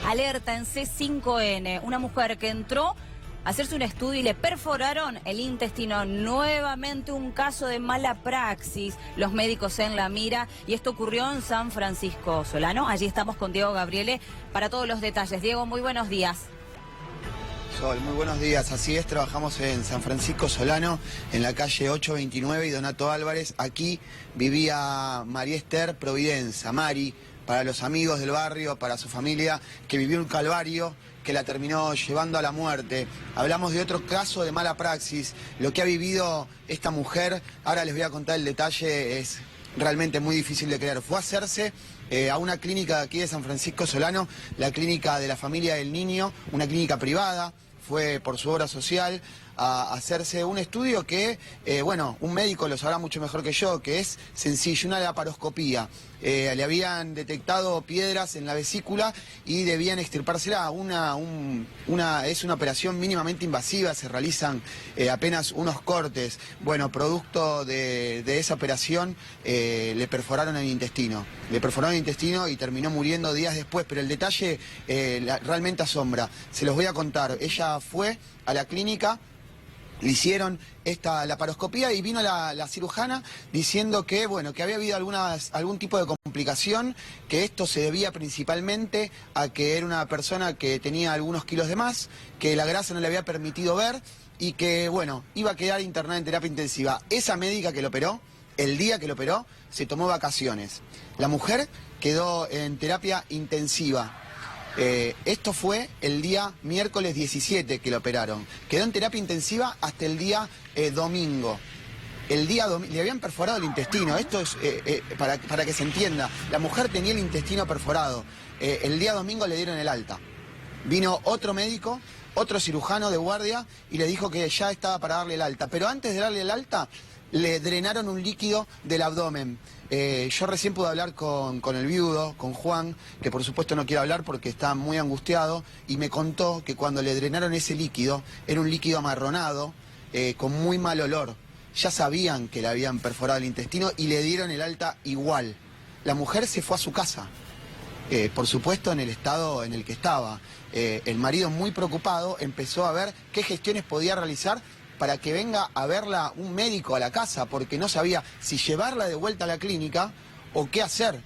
Alerta en C5N, una mujer que entró a hacerse un estudio y le perforaron el intestino. Nuevamente un caso de mala praxis, los médicos en la mira, y esto ocurrió en San Francisco Solano. Allí estamos con Diego Gabriele para todos los detalles. Diego, muy buenos días. Sol, muy buenos días. Así es, trabajamos en San Francisco Solano, en la calle 829 y Donato Álvarez. Aquí vivía María Esther Providenza, Mari, para los amigos del barrio, para su familia, que vivió un calvario que la terminó llevando a la muerte. Hablamos de otro caso de mala praxis. Lo que ha vivido esta mujer, ahora les voy a contar el detalle, es realmente muy difícil de creer. Fue a hacerse a una clínica de aquí de San Francisco Solano, la clínica de la familia del niño, una clínica privada. Fue por su obra social a hacerse un estudio que, bueno, un médico lo sabrá mucho mejor que yo, que es sencillo, una laparoscopía. Le habían detectado piedras en la vesícula y debían extirpársela. Es una operación mínimamente invasiva, se realizan apenas unos cortes. Bueno, producto de esa operación le perforaron el intestino. Le perforaron el intestino y terminó muriendo días después, pero el detalle realmente asombra. Se los voy a contar. Ella fue a la clínica, le hicieron esta laparoscopía y vino la cirujana diciendo que, bueno, que había habido algún tipo de complicación, que esto se debía principalmente a que era una persona que tenía algunos kilos de más, que la grasa no le había permitido ver y que, bueno, iba a quedar internada en terapia intensiva. Esa médica que lo operó, el día que lo operó, se tomó vacaciones. La mujer quedó en terapia intensiva. Esto fue el día miércoles 17 que lo operaron. Quedó en terapia intensiva hasta el día domingo. El día domingo le habían perforado el intestino. Esto es para que se entienda. La mujer tenía el intestino perforado. El día domingo le dieron el alta. Vino otro médico, otro cirujano de guardia y le dijo que ya estaba para darle el alta. Pero antes de darle el alta, le drenaron un líquido del abdomen. Yo recién pude hablar con el viudo, con Juan, que por supuesto no quiere hablar porque está muy angustiado, y me contó que cuando le drenaron ese líquido, era un líquido amarronado, con muy mal olor. Ya sabían que le habían perforado el intestino y le dieron el alta igual. La mujer se fue a su casa, por supuesto en el estado en el que estaba. El marido, muy preocupado, empezó a ver qué gestiones podía realizar para que venga a verla un médico a la casa, porque no sabía si llevarla de vuelta a la clínica o qué hacer.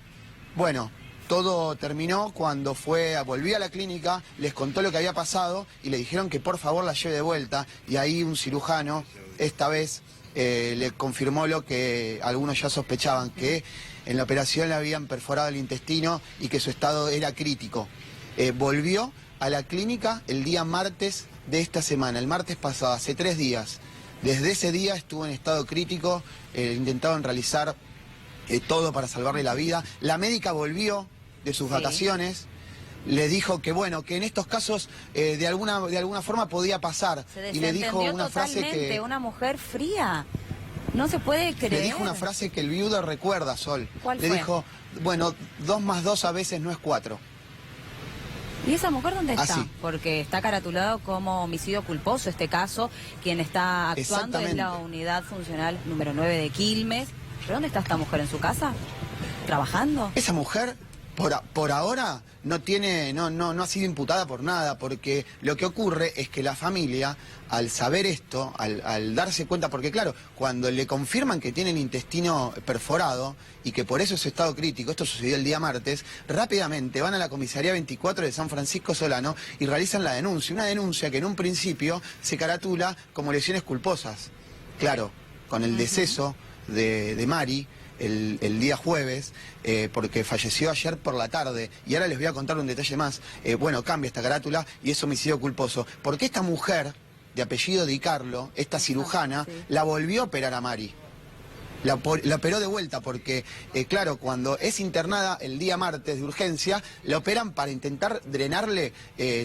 Bueno, todo terminó cuando volvió a la clínica, les contó lo que había pasado y le dijeron que por favor la lleve de vuelta, y ahí un cirujano, esta vez, le confirmó lo que algunos ya sospechaban, que en la operación le habían perforado el intestino y que su estado era crítico. Volvió a la clínica el día martes de esta semana, el martes pasado, hace 3 días. Desde ese día estuvo en estado crítico, intentaron realizar todo para salvarle la vida. La médica volvió de sus vacaciones, le dijo que, bueno, que en estos casos de alguna forma podía pasar. Y le dijo una frase que... Una mujer fría. No se puede creer. Le dijo una frase que el viudo recuerda, Sol. ¿Cuál fue? Le dijo, bueno, 2 más 2 a veces no es 4. ¿Y esa mujer dónde está? Así. Porque está caratulado como homicidio culposo este caso. Quien está actuando es la unidad funcional número 9 de Quilmes. ¿Pero dónde está esta mujer? ¿En su casa? ¿Trabajando? Esa mujer, por ahora, no ha sido imputada por nada, porque lo que ocurre es que la familia, al saber esto, al darse cuenta, porque claro, cuando le confirman que tiene el intestino perforado y que por eso es estado crítico, esto sucedió el día martes, rápidamente van a la comisaría 24 de San Francisco Solano y realizan la denuncia, una denuncia que en un principio se caratula como lesiones culposas. Claro, con el deceso de Mari, el día jueves, porque falleció ayer por la tarde, y ahora les voy a contar un detalle más. Bueno, cambia esta carátula y es homicidio culposo, porque esta mujer de apellido Di Carlo, esta cirujana, la volvió a operar a Mari. La operó de vuelta porque, claro, cuando es internada el día martes de urgencia, la operan para intentar drenarle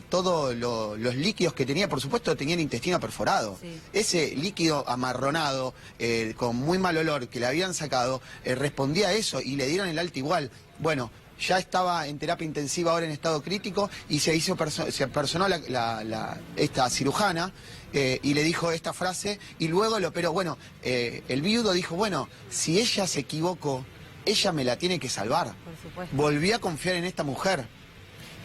todos los líquidos que tenía. Por supuesto, tenía el intestino perforado. Sí. Ese líquido amarronado, con muy mal olor, que le habían sacado, respondía a eso y le dieron el alta igual. Bueno, ya estaba en terapia intensiva ahora en estado crítico y se apersonó esta cirujana y le dijo esta frase y luego lo operó. Bueno, el viudo dijo, bueno, si ella se equivocó, ella me la tiene que salvar. Por supuesto. Volví a confiar en esta mujer.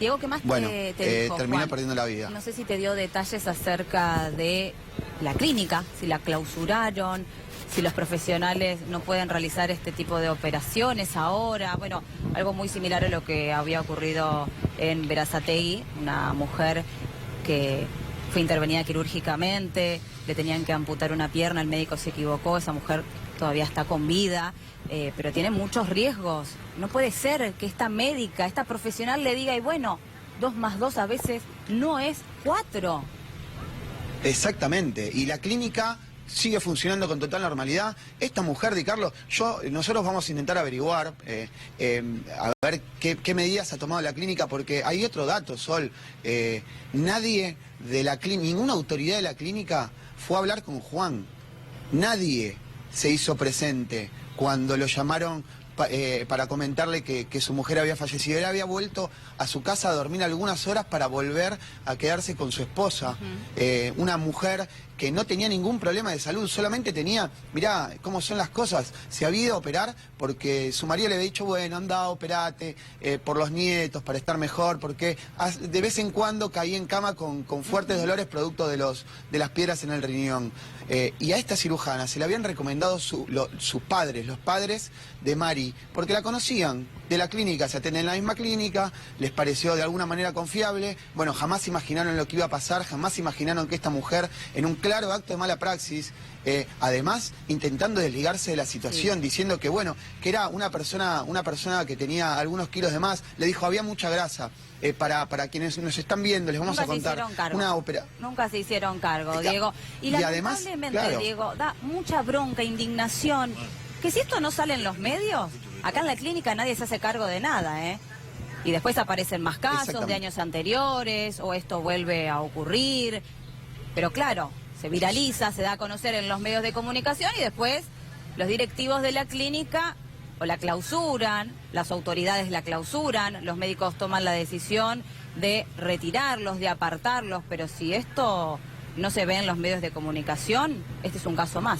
Diego, ¿qué más Bueno, te dijo, terminó Juan? perdiendo la vida. No sé si te dio detalles acerca de la clínica, si la clausuraron, si los profesionales no pueden realizar este tipo de operaciones ahora. Bueno, algo muy similar a lo que había ocurrido en Berazategui, una mujer que fue intervenida quirúrgicamente, le tenían que amputar una pierna, el médico se equivocó, esa mujer todavía está con vida, pero tiene muchos riesgos. No puede ser que esta médica, esta profesional le diga, y bueno, 2 más 2 a veces no es 4. Exactamente, y la clínica sigue funcionando con total normalidad. Esta mujer, Di Carlo, nosotros vamos a intentar averiguar, a ver qué medidas ha tomado la clínica, porque hay otro dato, Sol. Nadie de la clínica, ninguna autoridad de la clínica fue a hablar con Juan. Nadie se hizo presente cuando lo llamaron para comentarle que su mujer había fallecido. Él había vuelto a su casa a dormir algunas horas para volver a quedarse con su esposa. Una mujer que no tenía ningún problema de salud, solamente tenía, mirá cómo son las cosas, se había ido a operar porque su marido le había dicho, bueno, anda, operate por los nietos, para estar mejor, porque de vez en cuando caía en cama con fuertes dolores producto de las piedras en el riñón. Y a esta cirujana se le habían recomendado sus padres, los padres de Mari, porque la conocían de la clínica, se atienden en la misma clínica, les pareció de alguna manera confiable. Bueno, jamás imaginaron lo que iba a pasar, jamás imaginaron que esta mujer, en un claro acto de mala praxis, además intentando desligarse de la situación, diciendo que bueno, que era una persona que tenía algunos kilos de más, le dijo, había mucha grasa. Para quienes nos están viendo, les vamos a contar Nunca se hicieron cargo, Diego. Y lamentablemente, además, claro, Diego, da mucha bronca, indignación, que si esto no sale en los medios, acá en la clínica nadie se hace cargo de nada, ¿eh? Y después aparecen más casos de años anteriores, o esto vuelve a ocurrir. Pero claro, se viraliza, se da a conocer en los medios de comunicación y después los directivos de la clínica o la clausuran, las autoridades la clausuran, los médicos toman la decisión de retirarlos, de apartarlos, pero si esto no se ve en los medios de comunicación, este es un caso más.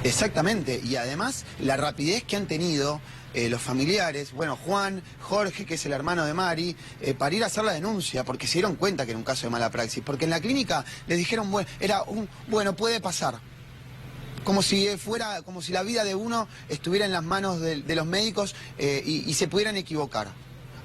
Exactamente, y además la rapidez que han tenido los familiares, bueno, Juan, Jorge, que es el hermano de Mari, para ir a hacer la denuncia, porque se dieron cuenta que era un caso de mala praxis, porque en la clínica les dijeron, bueno, puede pasar. Como si la vida de uno estuviera en las manos de los médicos y se pudieran equivocar.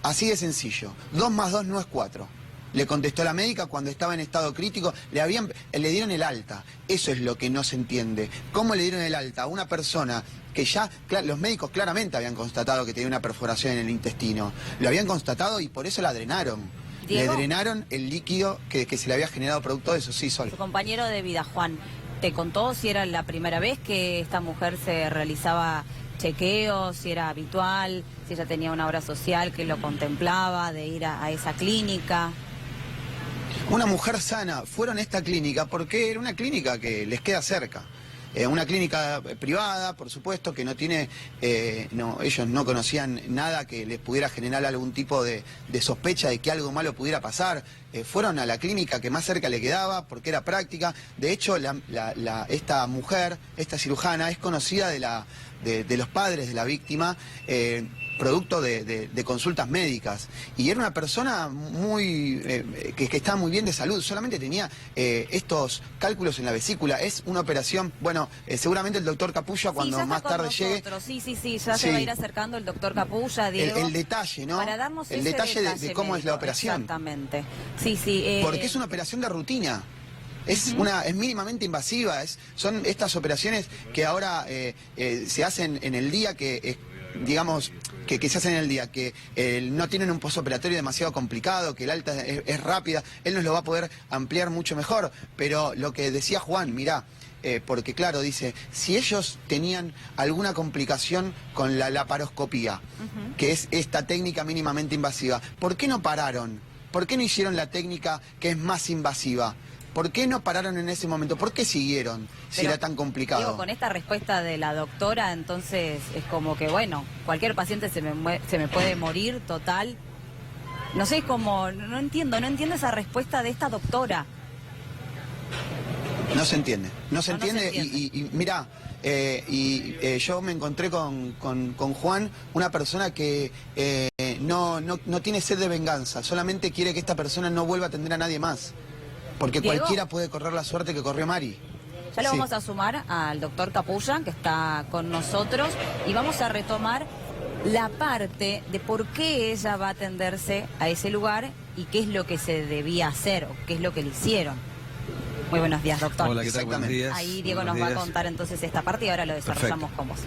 Así de sencillo. 2 más 2 no es 4. Le contestó la médica cuando estaba en estado crítico, le dieron el alta. Eso es lo que no se entiende. ¿Cómo le dieron el alta a una persona que ya, los médicos claramente habían constatado que tenía una perforación en el intestino? Lo habían constatado y por eso la drenaron. Diego, le drenaron el líquido que se le había generado producto de eso. Sí, Sol. Su compañero de vida, Juan, ¿te contó si era la primera vez que esta mujer se realizaba chequeos, si era habitual, si ella tenía una obra social que lo contemplaba de ir a esa clínica? Una mujer sana, fueron a esta clínica porque era una clínica que les queda cerca. Una clínica privada, por supuesto, que no tiene, ellos no conocían nada que les pudiera generar algún tipo de sospecha de que algo malo pudiera pasar. Fueron a la clínica que más cerca le quedaba porque era práctica. De hecho, esta mujer, esta cirujana, es conocida de los padres de la víctima, producto de consultas médicas. Y era una persona que estaba muy bien de salud, solamente tenía estos cálculos en la vesícula. Es una operación, bueno, seguramente el doctor Capulla cuando más tarde llegue... Sí, ya se va a ir acercando el doctor Capulla, Diego. El detalle, ¿no? Para darnos el ese detalle de cómo es la operación. Exactamente. Porque es una operación de rutina. Es mínimamente invasiva. Son estas operaciones que ahora se hacen en el día, digamos, que se hacen en el día, que no tienen un postoperatorio demasiado complicado, que el alta es rápida. Él nos lo va a poder ampliar mucho mejor. Pero lo que decía Juan, mirá, porque claro, dice, si ellos tenían alguna complicación con la laparoscopía, que es esta técnica mínimamente invasiva, ¿por qué no pararon? ¿Por qué no hicieron la técnica que es más invasiva? ¿Por qué no pararon en ese momento? ¿Por qué siguieron si era tan complicado? Digo, con esta respuesta de la doctora, entonces es como que, bueno, cualquier paciente se me puede morir, total. No sé, es como, no entiendo esa respuesta de esta doctora. No se entiende, y mirá, Yo me encontré con Juan, una persona que no tiene sed de venganza, solamente quiere que esta persona no vuelva a atender a nadie más. Porque Diego, cualquiera puede correr la suerte que corrió Mari. Ya lo Sí. vamos a sumar al doctor Capulla, que está con nosotros, y vamos a retomar la parte de por qué ella va a atenderse a ese lugar y qué es lo que se debía hacer o qué es lo que le hicieron. Muy buenos días, doctor. Hola, ¿qué tal? Buenos días. Ahí Diego Buenos nos va a días. contar entonces esta parte y ahora lo desarrollamos con vos.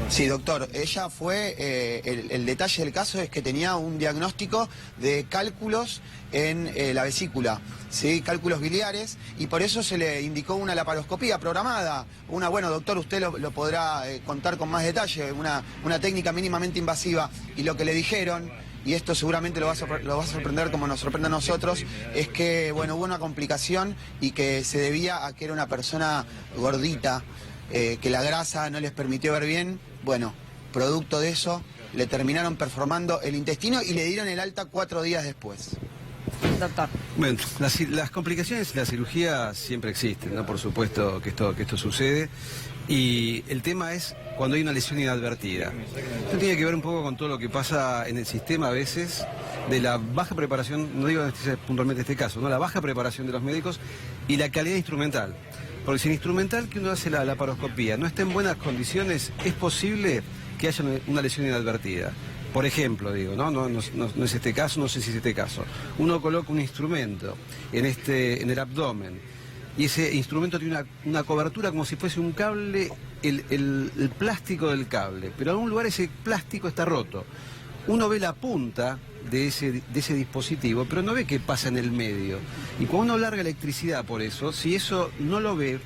Sí, doctor, ella fue, el detalle del caso es que tenía un diagnóstico de cálculos en la vesícula, ¿sí? Cálculos biliares, y por eso se le indicó una laparoscopía programada. Bueno, doctor, usted lo podrá contar con más detalle, una técnica mínimamente invasiva, y lo que le dijeron, y esto seguramente lo va a sorprender como nos sorprende a nosotros, es que, bueno, hubo una complicación y que se debía a que era una persona gordita, que la grasa no les permitió ver bien. Bueno, producto de eso, le terminaron perforando el intestino y le dieron el alta 4 días después. Doctor. Bueno, las complicaciones de la cirugía siempre existen, ¿no? Por supuesto que esto sucede. Y el tema es cuando hay una lesión inadvertida. Esto tiene que ver un poco con todo lo que pasa en el sistema a veces, de la baja preparación, no digo puntualmente este caso, ¿no? La baja preparación de los médicos y la calidad instrumental. Porque si el instrumental que uno hace la laparoscopía no está en buenas condiciones, es posible que haya una lesión inadvertida. Por ejemplo, digo, no es este caso, no sé si es este caso. Uno coloca un instrumento en el abdomen y ese instrumento tiene una cobertura como si fuese un cable, el plástico del cable, pero en algún lugar ese plástico está roto. Uno ve la punta de ese dispositivo, pero no ve qué pasa en el medio. Y cuando uno larga electricidad por eso, si eso no lo ve,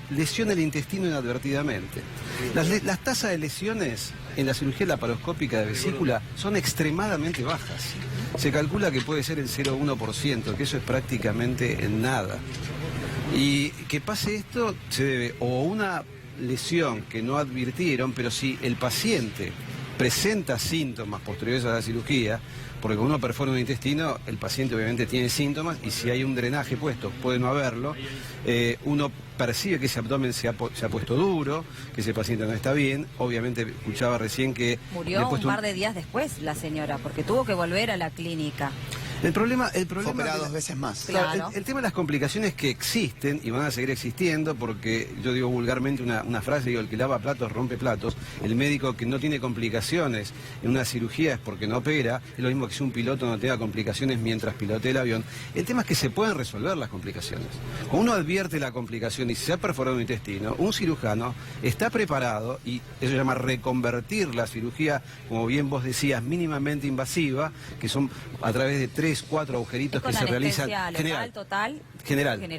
lesiona el intestino inadvertidamente. Las tasas de lesiones en la cirugía laparoscópica de vesícula son extremadamente bajas. Se calcula que puede ser el 0,1%, que eso es prácticamente nada. Y que pase esto se debe o a una lesión que no advirtieron, pero si el paciente presenta síntomas posteriores a la cirugía, porque cuando uno perfora un intestino, el paciente obviamente tiene síntomas y si hay un drenaje puesto, puede no haberlo, uno percibe que ese abdomen se ha puesto duro, que ese paciente no está bien. Obviamente escuchaba recién que... Murió un par de días después la señora, porque tuvo que volver a la clínica. El problema Fue operada 2 veces más. Claro. El tema de las complicaciones que existen y van a seguir existiendo, porque yo digo vulgarmente una frase, digo, el que lava platos rompe platos. El médico que no tiene complicaciones en una cirugía es porque no opera. Es lo mismo que si un piloto no tenga complicaciones mientras pilotea el avión. El tema es que se pueden resolver las complicaciones. Cuando uno advierte la complicación y se ha perforado un intestino, un cirujano está preparado, y eso se llama reconvertir la cirugía, como bien vos decías, mínimamente invasiva, que son a través de 3, 4 agujeritos que se realizan general.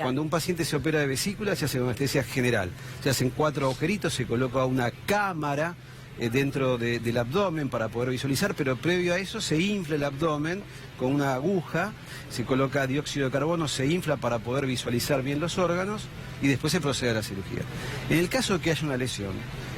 Cuando un paciente se opera de vesícula se hace con anestesia general. Se hacen 4 agujeritos, se coloca una cámara dentro del abdomen para poder visualizar, pero previo a eso se infla el abdomen con una aguja, se coloca dióxido de carbono, se infla para poder visualizar bien los órganos y después se procede a la cirugía. En el caso de que haya una lesión,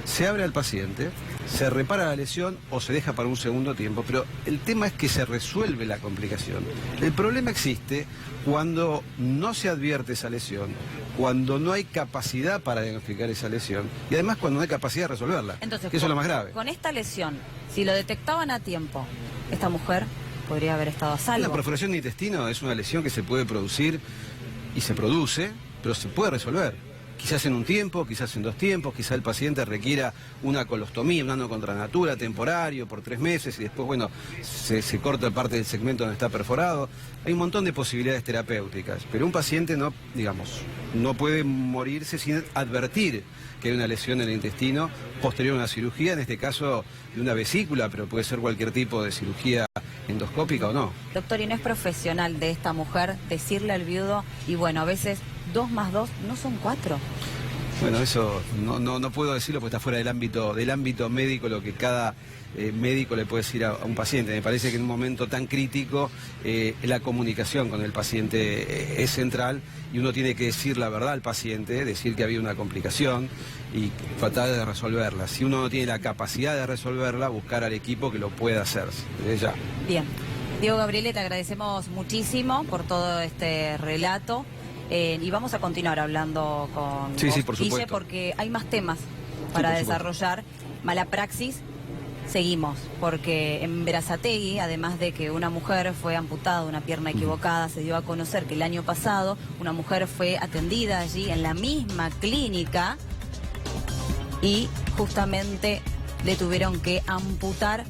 se abre al paciente, se repara la lesión o se deja para un segundo tiempo, pero el tema es que se resuelve la complicación. El problema existe cuando no se advierte esa lesión, cuando no hay capacidad para diagnosticar esa lesión y además cuando no hay capacidad de resolverla. Entonces, que eso es lo más grave. Con esta lesión, si lo detectaban a tiempo, esta mujer podría haber estado a salvo. La perforación de intestino es una lesión que se puede producir y se produce, pero se puede resolver. Quizás en un tiempo, quizás en 2 tiempos, quizás el paciente requiera una colostomía, un ano contra natura temporario por 3 meses y después, bueno, se corta parte del segmento donde está perforado. Hay un montón de posibilidades terapéuticas, pero un paciente no puede morirse sin advertir que hay una lesión en el intestino posterior a una cirugía, en este caso de una vesícula, pero puede ser cualquier tipo de cirugía endoscópica o no. Doctor, y no es profesional de esta mujer decirle al viudo, y bueno, a veces 2 más 2 no son 4. Bueno, eso no puedo decirlo porque está fuera del ámbito médico, lo que cada médico le puede decir a un paciente. Me parece que en un momento tan crítico la comunicación con el paciente es central y uno tiene que decir la verdad al paciente, decir que ha habido una complicación y tratar de resolverla. Si uno no tiene la capacidad de resolverla, buscar al equipo que lo pueda hacer. Desde ya. Bien. Diego Gabriele, te agradecemos muchísimo por todo este relato. Y vamos a continuar hablando con Sí, vos, sí, por Guille, supuesto. porque hay más temas para por supuesto. desarrollar. Mala praxis. Seguimos, porque en Berazategui, además de que una mujer fue amputada, una pierna equivocada, se dio a conocer que el año pasado una mujer fue atendida allí en la misma clínica y justamente le tuvieron que amputar